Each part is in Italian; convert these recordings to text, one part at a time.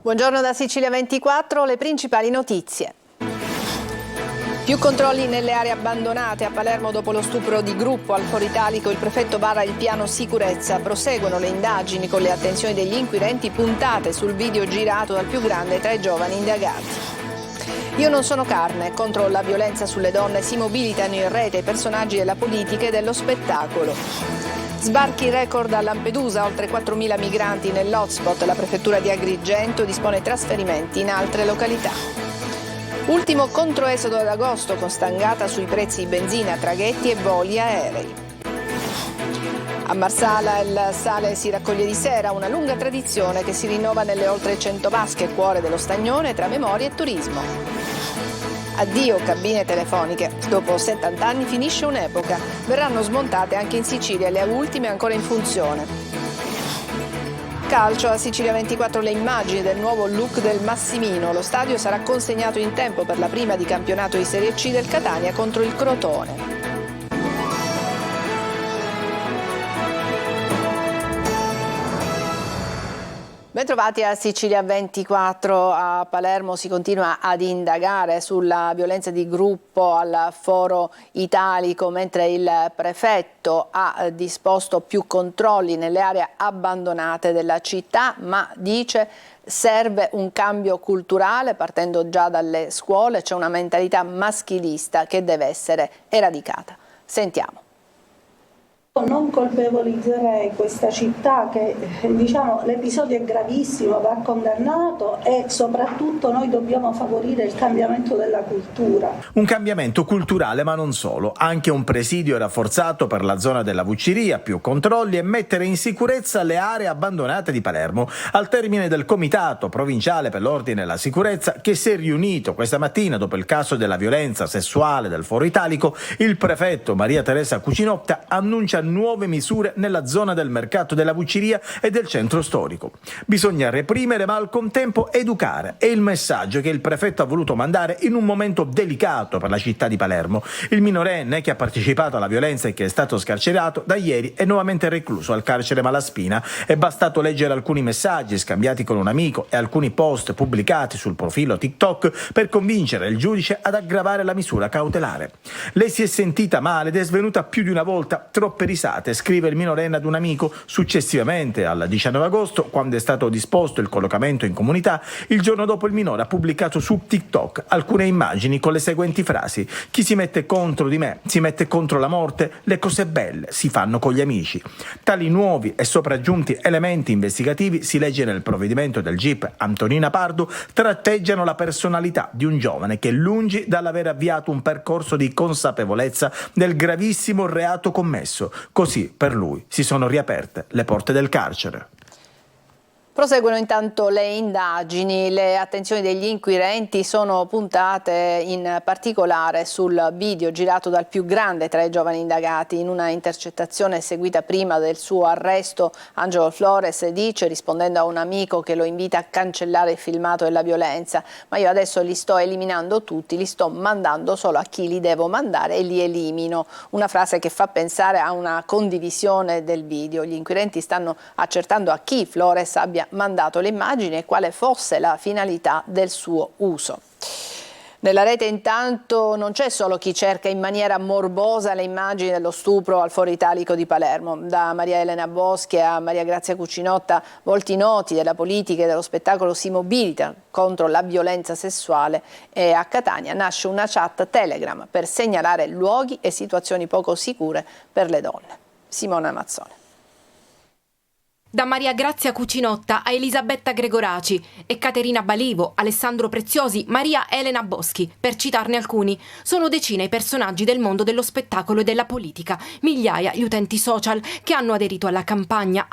Buongiorno da Sicilia 24, le principali notizie. Più controlli nelle aree abbandonate. A Palermo dopo lo stupro di gruppo al Foro Italico il prefetto vara il piano sicurezza. Proseguono le indagini con le attenzioni degli inquirenti puntate sul video girato dal più grande tra i giovani indagati. Io non sono carne. Contro la violenza sulle donne si mobilitano in rete i personaggi della politica e dello spettacolo. Sbarchi record a Lampedusa, oltre 4.000 migranti nell'hotspot. La prefettura di Agrigento dispone trasferimenti in altre località. Ultimo controesodo ad agosto con stangata sui prezzi di benzina, traghetti e voli aerei. A Marsala il sale si raccoglie di sera, una lunga tradizione che si rinnova nelle oltre 100 vasche, cuore dello Stagnone tra memoria e turismo. Addio cabine telefoniche. Dopo 70 anni finisce un'epoca. Verranno smontate anche in Sicilia le ultime ancora in funzione. Calcio, a Sicilia 24 le immagini del nuovo look del Massimino. Lo stadio sarà consegnato in tempo per la prima di campionato di Serie C del Catania contro il Crotone. Bentrovati a Sicilia 24. A Palermo si continua ad indagare sulla violenza di gruppo al Foro Italico, mentre il prefetto ha disposto più controlli nelle aree abbandonate della città, ma dice serve un cambio culturale partendo già dalle scuole. C'è una mentalità maschilista che deve essere eradicata. Sentiamo. Non colpevolizzerei questa città che l'episodio è gravissimo, va condannato e soprattutto noi dobbiamo favorire il cambiamento della cultura. Un cambiamento culturale ma non solo, anche un presidio rafforzato per la zona della Vucciria, più controlli e mettere in sicurezza le aree abbandonate di Palermo al termine del Comitato Provinciale per l'Ordine e la Sicurezza che si è riunito questa mattina dopo il caso della violenza sessuale del Foro Italico. Il prefetto Maria Teresa Cucinotta annuncia nuove misure nella zona del mercato della Vucciria e del centro storico. Bisogna reprimere ma al contempo educare. È il messaggio che il prefetto ha voluto mandare in un momento delicato per la città di Palermo. Il minorenne che ha partecipato alla violenza e che è stato scarcerato da ieri è nuovamente recluso al carcere Malaspina. È bastato leggere alcuni messaggi scambiati con un amico e alcuni post pubblicati sul profilo TikTok per convincere il giudice ad aggravare la misura cautelare. Lei si è sentita male ed è svenuta più di una volta, troppe risate, scrive il minorenne ad un amico. Successivamente, al 19 agosto, quando è stato disposto il collocamento in comunità, il giorno dopo il minore ha pubblicato su TikTok alcune immagini con le seguenti frasi: chi si mette contro di me si mette contro la morte, le cose belle si fanno con gli amici. Tali nuovi e sopraggiunti elementi investigativi, si legge nel provvedimento del GIP Antonina Pardo, tratteggiano la personalità di un giovane che, lungi dall'aver avviato un percorso di consapevolezza del gravissimo reato commesso, così per lui si sono riaperte le porte del carcere. Proseguono intanto le indagini, le attenzioni degli inquirenti sono puntate in particolare sul video girato dal più grande tra i giovani indagati. In una intercettazione seguita prima del suo arresto, Angelo Flores dice, rispondendo a un amico che lo invita a cancellare il filmato della violenza: ma io adesso li sto eliminando tutti, li sto mandando solo a chi li devo mandare e li elimino. Una frase che fa pensare a una condivisione del video. Gli inquirenti stanno accertando a chi Flores abbia mandato le immagini e quale fosse la finalità del suo uso. Nella rete intanto non c'è solo chi cerca in maniera morbosa le immagini dello stupro al Foro Italico di Palermo. Da Maria Elena Boschi a Maria Grazia Cucinotta, volti noti della politica e dello spettacolo si mobilitano contro la violenza sessuale, e a Catania nasce una chat Telegram per segnalare luoghi e situazioni poco sicure per le donne. Simona Mazzone. Da Maria Grazia Cucinotta a Elisabetta Gregoraci e Caterina Balivo, Alessandro Preziosi, Maria Elena Boschi, per citarne alcuni. Sono decine i personaggi del mondo dello spettacolo e della politica, migliaia gli utenti social che hanno aderito alla campagna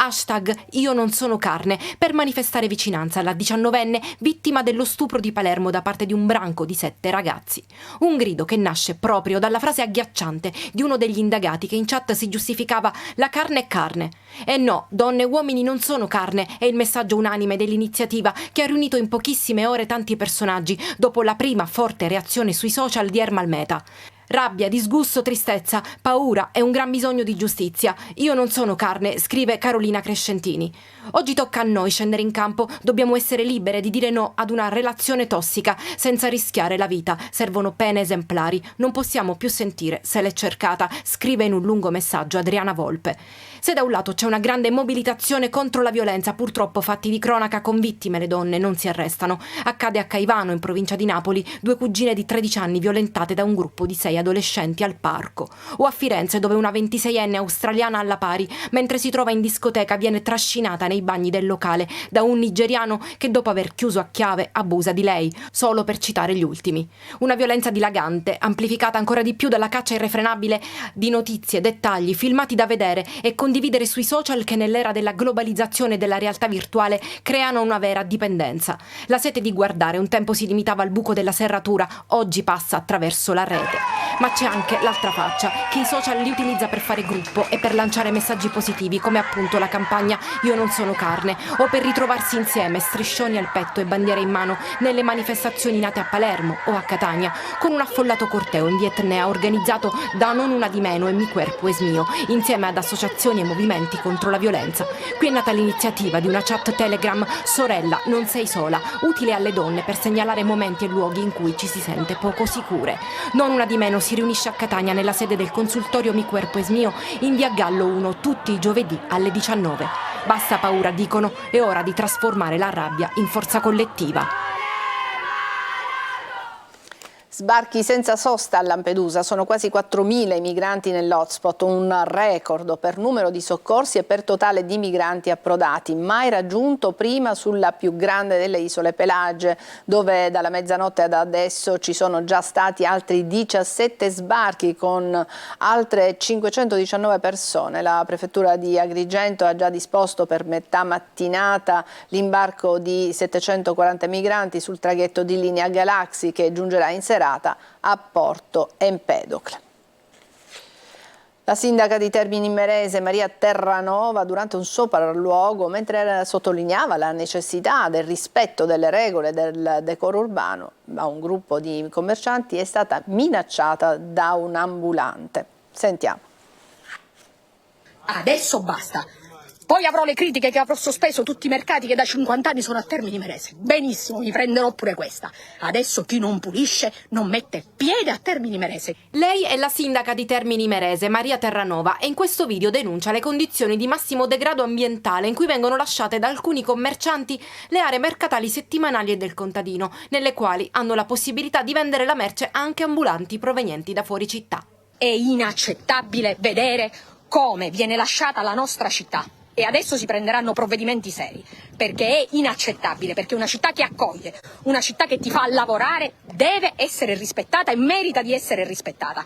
#Io non sono carne per manifestare vicinanza alla 19enne vittima dello stupro di Palermo da parte di un branco di 7 ragazzi. Un grido che nasce proprio dalla frase agghiacciante di uno degli indagati che in chat si giustificava: la carne è carne. E no, donne e uomini non sono carne, è il messaggio unanime dell'iniziativa che ha riunito in pochissime ore tanti personaggi dopo la prima forte reazione sui social di Ermal Meta. Rabbia, disgusto, tristezza, paura e un gran bisogno di giustizia. Io non sono carne, scrive Carolina Crescentini. Oggi tocca a noi scendere in campo, dobbiamo essere libere di dire no ad una relazione tossica senza rischiare la vita. Servono pene esemplari, non possiamo più sentire se l'è cercata, scrive in un lungo messaggio Adriana Volpe. Se da un lato c'è una grande mobilitazione contro la violenza, purtroppo fatti di cronaca con vittime le donne non si arrestano. Accade a Caivano, in provincia di Napoli, 2 cugine di 13 anni violentate da un gruppo di 6 adolescenti al parco. O a Firenze, dove una 26enne australiana alla pari, mentre si trova in discoteca, viene trascinata nei bagni del locale da un nigeriano che dopo aver chiuso a chiave abusa di lei, solo per citare gli ultimi. Una violenza dilagante, amplificata ancora di più dalla caccia irrefrenabile di notizie, dettagli, filmati da vedere e condividere sui social che nell'era della globalizzazione e della realtà virtuale creano una vera dipendenza. La sete di guardare un tempo si limitava al buco della serratura, oggi passa attraverso la rete. Ma c'è anche l'altra faccia, che i social li utilizza per fare gruppo e per lanciare messaggi positivi, come appunto la campagna Io non sono carne, o per ritrovarsi insieme, striscioni al petto e bandiere in mano, nelle manifestazioni nate a Palermo o a Catania, con un affollato corteo in Vietnam organizzato da Non Una di Meno e Mi Cuerpo Es Mio, insieme ad associazioni e movimenti contro la violenza. Qui è nata l'iniziativa di una chat Telegram Sorella, non sei sola, utile alle donne per segnalare momenti e luoghi in cui ci si sente poco sicure. Non Una di Meno si riunisce a Catania nella sede del consultorio Mi Cuerpo Es Mio in via Gallo 1 tutti i giovedì alle 19. Basta paura, dicono, è ora di trasformare la rabbia in forza collettiva. Sbarchi senza sosta a Lampedusa, sono quasi 4.000 i migranti nell'hotspot, un record per numero di soccorsi e per totale di migranti approdati, mai raggiunto prima sulla più grande delle isole Pelagie, dove dalla mezzanotte ad adesso ci sono già stati altri 17 sbarchi con altre 519 persone. La prefettura di Agrigento ha già disposto per metà mattinata l'imbarco di 740 migranti sul traghetto di linea Galaxy che giungerà in serata a Porto Empedocle. La sindaca di Termini Imerese, Maria Terranova, durante un sopralluogo, mentre sottolineava la necessità del rispetto delle regole del decoro urbano, a un gruppo di commercianti è stata minacciata da un ambulante. Sentiamo. Adesso basta. Poi avrò le critiche che avrò sospeso tutti i mercati che da 50 anni sono a Termini Imerese. Benissimo, mi prenderò pure questa. Adesso chi non pulisce non mette piede a Termini Imerese. Lei è la sindaca di Termini Imerese, Maria Terranova, e in questo video denuncia le condizioni di massimo degrado ambientale in cui vengono lasciate da alcuni commercianti le aree mercatali settimanali e del contadino, nelle quali hanno la possibilità di vendere la merce anche ambulanti provenienti da fuori città. È inaccettabile vedere come viene lasciata la nostra città. E adesso si prenderanno provvedimenti seri, perché è inaccettabile, perché una città che accoglie, una città che ti fa lavorare deve essere rispettata e merita di essere rispettata.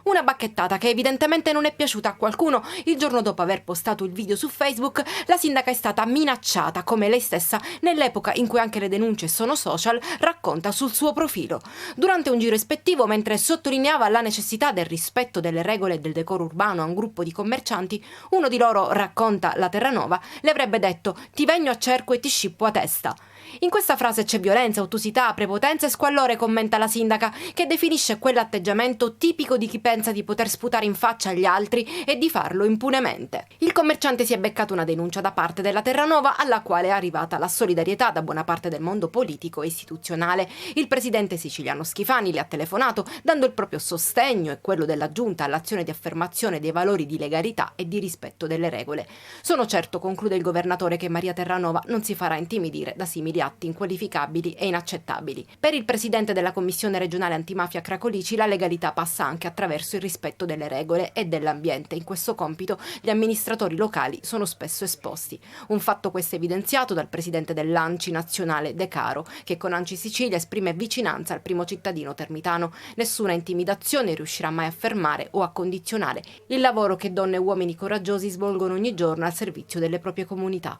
Una bacchettata che evidentemente non è piaciuta a qualcuno. Il giorno dopo aver postato il video su Facebook, la sindaca è stata minacciata, come lei stessa, nell'epoca in cui anche le denunce sono social, racconta sul suo profilo. Durante un giro ispettivo, mentre sottolineava la necessità del rispetto delle regole e del decoro urbano a un gruppo di commercianti, uno di loro, racconta la Terranova, le avrebbe detto «ti vegno a cerco e ti scippo a testa». In questa frase c'è violenza, ottusità, prepotenza e squallore, commenta la sindaca, che definisce quell'atteggiamento tipico di chi pensa di poter sputare in faccia agli altri e di farlo impunemente. Il commerciante si è beccato una denuncia da parte della Terranova, alla quale è arrivata la solidarietà da buona parte del mondo politico e istituzionale. Il presidente siciliano Schifani le ha telefonato, dando il proprio sostegno e quello della giunta all'azione di affermazione dei valori di legalità e di rispetto delle regole. Sono certo, conclude il governatore, che Maria Terranova non si farà intimidire da simili atti inqualificabili e inaccettabili. Per il presidente della Commissione regionale antimafia Cracolici, la legalità passa anche attraverso il rispetto delle regole e dell'ambiente. In questo compito gli amministratori locali sono spesso esposti. Un fatto questo evidenziato dal presidente dell'ANCI nazionale De Caro, che con ANCI Sicilia esprime vicinanza al primo cittadino termitano. Nessuna intimidazione riuscirà mai a fermare o a condizionare il lavoro che donne e uomini coraggiosi svolgono ogni giorno al servizio delle proprie comunità.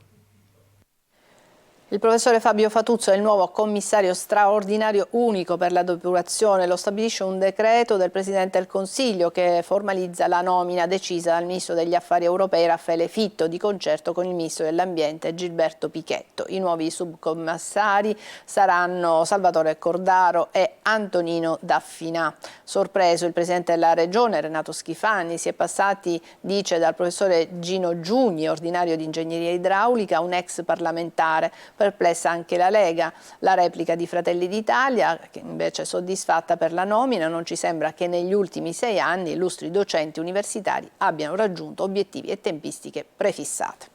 Il professore Fabio Fatuzzo è il nuovo commissario straordinario unico per la depurazione. Lo stabilisce un decreto del Presidente del Consiglio che formalizza la nomina decisa dal Ministro degli Affari Europei Raffaele Fitto di concerto con il Ministro dell'Ambiente Gilberto Pichetto. I nuovi subcommissari saranno Salvatore Cordaro e Antonino Daffinà. Sorpreso il Presidente della Regione Renato Schifani, si è passati, dice, dal professore Gino Giugni, ordinario di Ingegneria Idraulica, a un ex parlamentare. Perplessa anche la Lega. La replica di Fratelli d'Italia, che invece è soddisfatta per la nomina, non ci sembra che negli ultimi 6 anni illustri docenti universitari abbiano raggiunto obiettivi e tempistiche prefissate.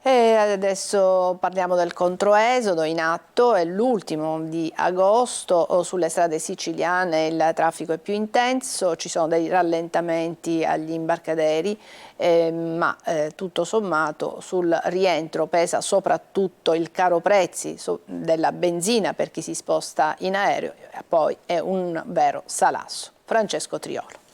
E adesso parliamo del controesodo in atto, è l'ultimo di agosto, sulle strade siciliane il traffico è più intenso, ci sono dei rallentamenti agli imbarcaderi, ma tutto sommato sul rientro pesa soprattutto il caro prezzi della benzina per chi si sposta in aereo, e poi è un vero salasso. Francesco Triolo.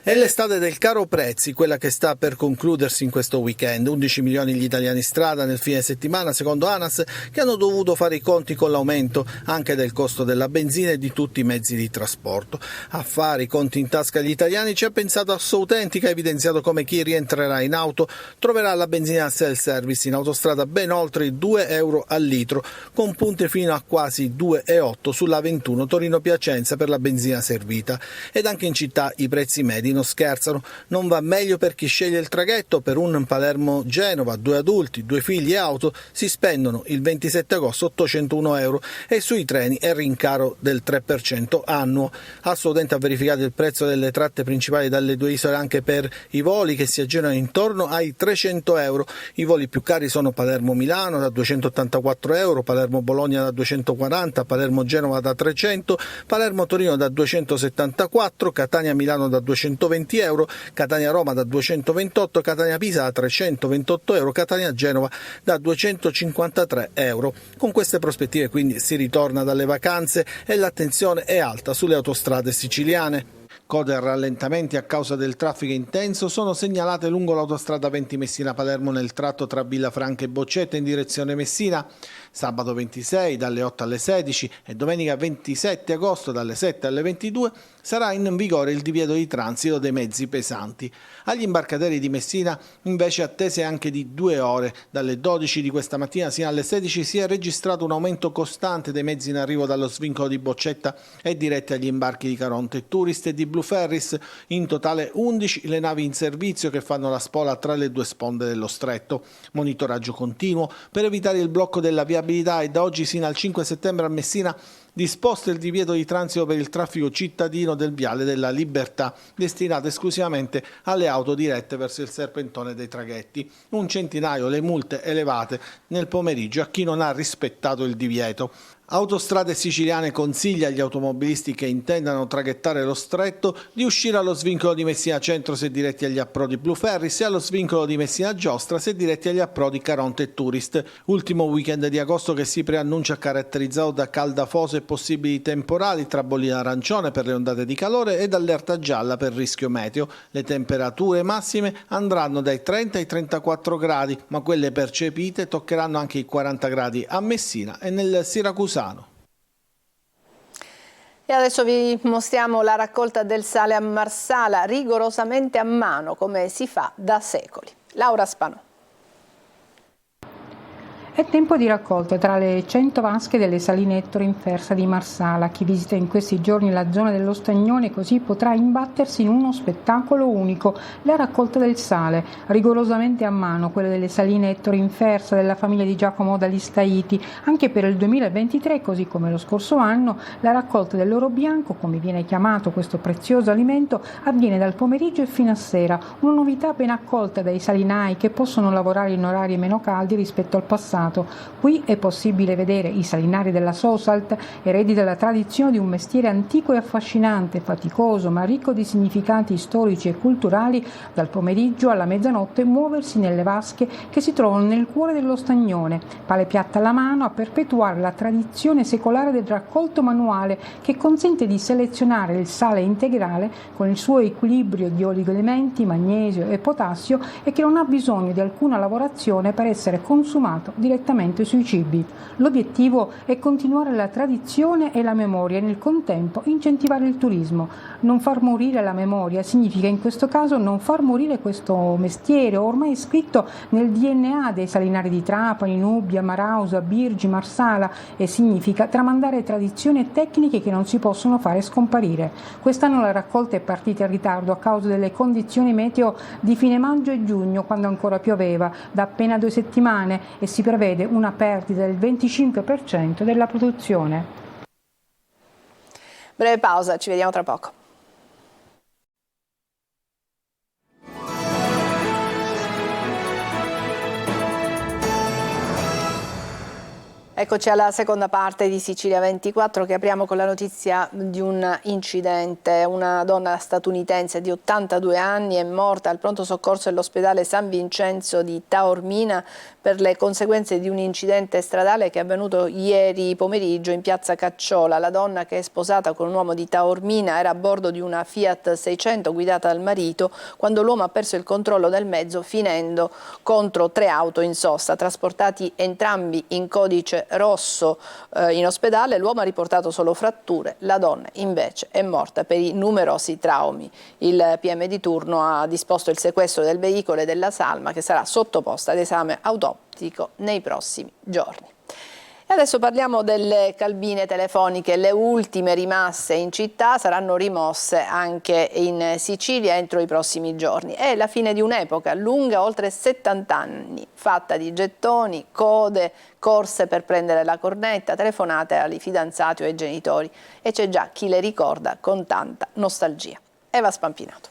È l'estate del caro prezzi, quella che sta per concludersi in questo weekend. 11 milioni gli italiani in strada nel fine settimana, secondo ANAS, che hanno dovuto fare i conti con l'aumento anche del costo della benzina e di tutti i mezzi di trasporto. A fare i conti in tasca agli italiani ci ha pensato Assoutentica, ha evidenziato come chi rientrerà in auto troverà la benzina self-service in autostrada ben oltre i 2 euro al litro, con punte fino a quasi 2,8 sulla 21 Torino-Piacenza per la benzina servita. Ed anche in città i prezzi medi non scherzano. Non va meglio per chi sceglie il traghetto. Per un Palermo-Genova, 2 adulti, 2 figli e auto si spendono il 27 agosto 801 euro e sui treni è rincaro del 3% annuo. Assolutamente ha verificato il prezzo delle tratte principali dalle 2 isole anche per i voli che si aggirano intorno ai 300 euro. I voli più cari sono Palermo-Milano da 284 euro, Palermo-Bologna da 240, Palermo-Genova da 300, Palermo-Torino da 274, Catania-Milano da 220 euro, Catania-Roma da 228, Catania-Pisa da 328 euro, Catania-Genova da 253 euro. Con queste prospettive quindi si ritorna dalle vacanze e l'attenzione è alta sulle autostrade siciliane. Code e rallentamenti a causa del traffico intenso sono segnalate lungo l'autostrada 20 Messina-Palermo nel tratto tra Villafranca e Boccetta in direzione Messina, sabato 26 dalle 8 alle 16 e domenica 27 agosto dalle 7 alle 22 sarà in vigore il divieto di transito dei mezzi pesanti. Agli imbarcaderi di Messina invece attese anche di 2 ore. Dalle 12 di questa mattina sino alle 16 si è registrato un aumento costante dei mezzi in arrivo dallo svincolo di Boccetta e diretti agli imbarchi di Caronte e Tourist e di Blue Ferris. In totale 11 le navi in servizio che fanno la spola tra le 2 sponde dello stretto. Monitoraggio continuo per evitare il blocco della viabilità e da oggi sino al 5 settembre a Messina disposto il divieto di transito per il traffico cittadino del Viale della Libertà, destinato esclusivamente alle auto dirette verso il serpentone dei traghetti. 100 le multe elevate nel pomeriggio a chi non ha rispettato il divieto. Autostrade Siciliane consiglia agli automobilisti che intendano traghettare lo stretto di uscire allo svincolo di Messina Centro se diretti agli approdi Blue Ferris e allo svincolo di Messina Giostra se diretti agli approdi Caronte e Tourist. Ultimo weekend di agosto che si preannuncia caratterizzato da caldafoso e possibili temporali tra bollina arancione per le ondate di calore ed allerta gialla per rischio meteo. Le temperature massime andranno dai 30 ai 34 gradi, ma quelle percepite toccheranno anche i 40 gradi a Messina e nel Siracusano. E adesso vi mostriamo la raccolta del sale a Marsala, rigorosamente a mano, come si fa da secoli. Laura Spanò. È tempo di raccolta tra le 100 vasche delle saline Ettore in Fersa di Marsala. Chi visita in questi giorni la zona dello Stagnone così potrà imbattersi in uno spettacolo unico, la raccolta del sale, rigorosamente a mano, quelle delle saline Ettore in Fersa della famiglia di Giacomo Dall'Istaiti. Anche per il 2023, così come lo scorso anno, la raccolta dell'oro bianco, come viene chiamato questo prezioso alimento, avviene dal pomeriggio e fino a sera, una novità ben accolta dai salinai che possono lavorare in orari meno caldi rispetto al passato. Qui è possibile vedere i salinari della Sosalt, eredi della tradizione di un mestiere antico e affascinante, faticoso ma ricco di significati storici e culturali, dal pomeriggio alla mezzanotte muoversi nelle vasche che si trovano nel cuore dello Stagnone, pale piatta alla mano a perpetuare la tradizione secolare del raccolto manuale che consente di selezionare il sale integrale con il suo equilibrio di oligoelementi, magnesio e potassio e che non ha bisogno di alcuna lavorazione per essere consumato direttamente direttamente sui cibi. L'obiettivo è continuare la tradizione e la memoria e nel contempo incentivare il turismo. Non far morire la memoria significa in questo caso non far morire questo mestiere ormai iscritto nel DNA dei salinari di Trapani, Nubbia, Marausa, Birgi, Marsala e significa tramandare tradizioni e tecniche che non si possono fare scomparire. Quest'anno la raccolta è partita in ritardo a causa delle condizioni meteo di fine maggio e giugno, quando ancora pioveva, da appena 2 settimane e si prevede una perdita del 25% della produzione. Breve pausa, ci vediamo tra poco. Eccoci alla seconda parte di Sicilia 24 che apriamo con la notizia di un incidente. Una donna statunitense di 82 anni è morta al pronto soccorso dell'ospedale San Vincenzo di Taormina per le conseguenze di un incidente stradale che è avvenuto ieri pomeriggio in piazza Cacciola. La donna, che è sposata con un uomo di Taormina, era a bordo di una Fiat 600 guidata dal marito quando l'uomo ha perso il controllo del mezzo, finendo contro 3 auto in sosta. Trasportati entrambi in codice rosso in ospedale, l'uomo ha riportato solo fratture, la donna invece è morta per i numerosi traumi. Il PM di turno ha disposto il sequestro del veicolo e della salma, che sarà sottoposta ad esame autoptico nei prossimi giorni. E adesso parliamo delle cabine telefoniche. Le ultime rimaste in città saranno rimosse anche in Sicilia entro i prossimi giorni. È la fine di un'epoca lunga, oltre 70 anni, fatta di gettoni, code, corse per prendere la cornetta, telefonate ai fidanzati o ai genitori. E c'è già chi le ricorda con tanta nostalgia. Eva Spampinato.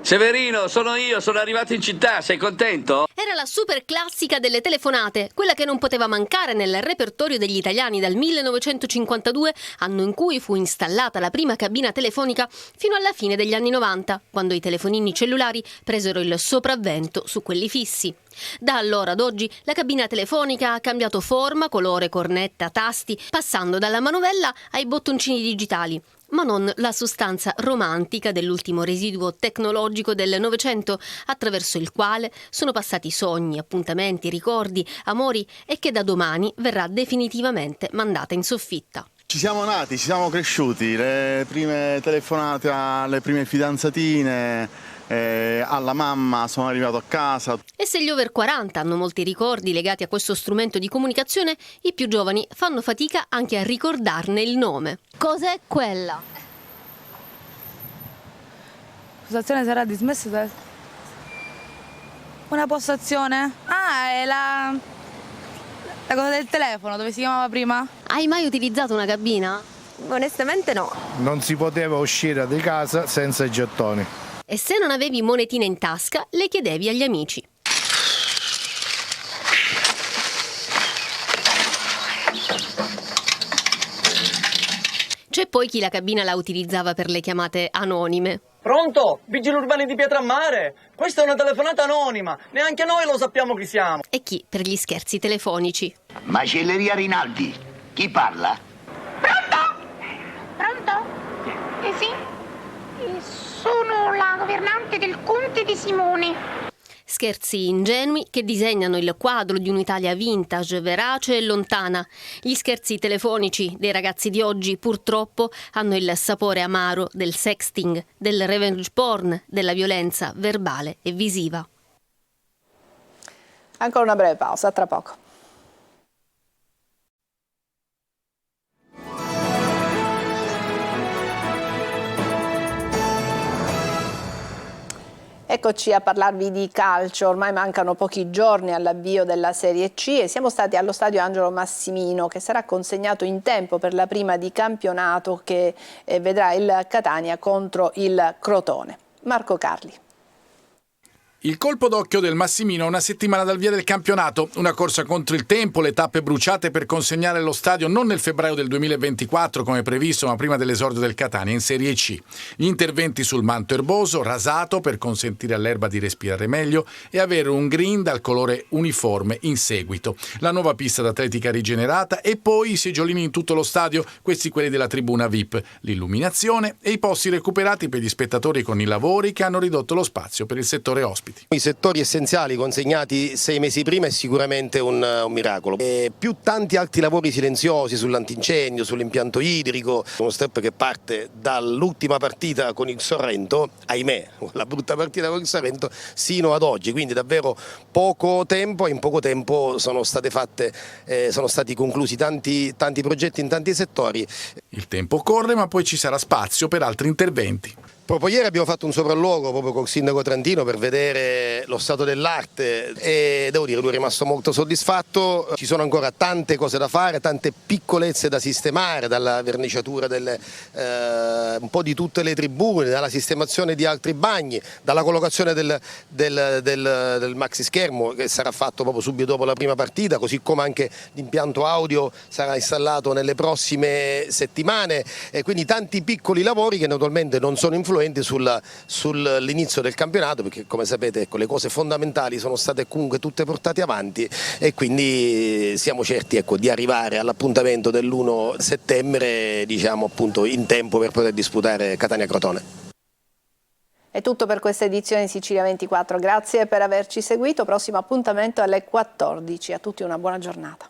Severino, sono io, sono arrivato in città, sei contento? Era la super classica delle telefonate, quella che non poteva mancare nel repertorio degli italiani dal 1952, anno in cui fu installata la prima cabina telefonica, fino alla fine degli anni 90, quando i telefonini cellulari presero il sopravvento su quelli fissi. Da allora ad oggi la cabina telefonica ha cambiato forma, colore, cornetta, tasti, passando dalla manovella ai bottoncini digitali, ma non la sostanza romantica dell'ultimo residuo tecnologico del Novecento, attraverso il quale sono passati sogni, appuntamenti, ricordi, amori e che da domani verrà definitivamente mandata in soffitta. Ci siamo nati, ci siamo cresciuti, le prime telefonate alle prime fidanzatine, alla mamma, sono arrivato a casa. E se gli over 40 hanno molti ricordi legati a questo strumento di comunicazione, i più giovani fanno fatica anche a ricordarne il nome. Cos'è quella? Postazione sarà dismessa? Una postazione? Ah, è la cosa del telefono, dove si chiamava prima? Hai mai utilizzato una cabina? Onestamente no. Non si poteva uscire di casa senza i gettoni. E se non avevi monetine in tasca, le chiedevi agli amici. C'è poi chi la cabina la utilizzava per le chiamate anonime. Pronto? Vigili urbani di Pietrammare? Questa è una telefonata anonima, neanche noi lo sappiamo chi siamo. E chi per gli scherzi telefonici. Macelleria Rinaldi, chi parla? Pronto? Pronto? Sì? Sono la governante del Conte di Simone. Scherzi ingenui che disegnano il quadro di un'Italia vintage, verace e lontana. Gli scherzi telefonici dei ragazzi di oggi purtroppo hanno il sapore amaro del sexting, del revenge porn, della violenza verbale e visiva. Ancora una breve pausa, tra poco. Eccoci a parlarvi di calcio. Ormai mancano pochi giorni all'avvio della Serie C e siamo stati allo stadio Angelo Massimino, che sarà consegnato in tempo per la prima di campionato che vedrà il Catania contro il Crotone. Marco Carli. Il colpo d'occhio del Massimino, una settimana dal via del campionato, una corsa contro il tempo, le tappe bruciate per consegnare lo stadio non nel febbraio del 2024 come previsto, ma prima dell'esordio del Catania in Serie C. Gli interventi sul manto erboso, rasato per consentire all'erba di respirare meglio e avere un green dal colore uniforme in seguito. La nuova pista d'atletica rigenerata e poi i seggiolini in tutto lo stadio, questi quelli della tribuna VIP, l'illuminazione e i posti recuperati per gli spettatori con i lavori che hanno ridotto lo spazio per il settore ospiti. interventi. I settori essenziali consegnati 6 mesi prima è sicuramente un miracolo. E più tanti altri lavori silenziosi sull'antincendio, sull'impianto idrico, uno step che parte dall'ultima partita con il Sorrento, ahimè, la brutta partita con il Sorrento, sino ad oggi, quindi davvero poco tempo, e in poco tempo sono stati conclusi tanti progetti in tanti settori. Il tempo corre, ma poi ci sarà spazio per altri interventi. Proprio ieri abbiamo fatto un sopralluogo proprio col sindaco Trantino per vedere lo stato dell'arte e devo dire lui è rimasto molto soddisfatto. Ci sono ancora tante cose da fare, tante piccolezze da sistemare, dalla verniciatura un po' di tutte le tribune, dalla sistemazione di altri bagni, dalla collocazione del maxi schermo che sarà fatto proprio subito dopo la prima partita, così come anche l'impianto audio sarà installato nelle prossime settimane, e quindi tanti piccoli lavori che naturalmente non sono influenti sull'inizio del campionato, perché come sapete le cose fondamentali sono state comunque tutte portate avanti e quindi siamo certi di arrivare all'appuntamento dell'1 settembre appunto in tempo per poter disputare Catania-Crotone. È tutto per questa edizione di Sicilia 24, grazie per averci seguito, prossimo appuntamento alle 14, a tutti una buona giornata.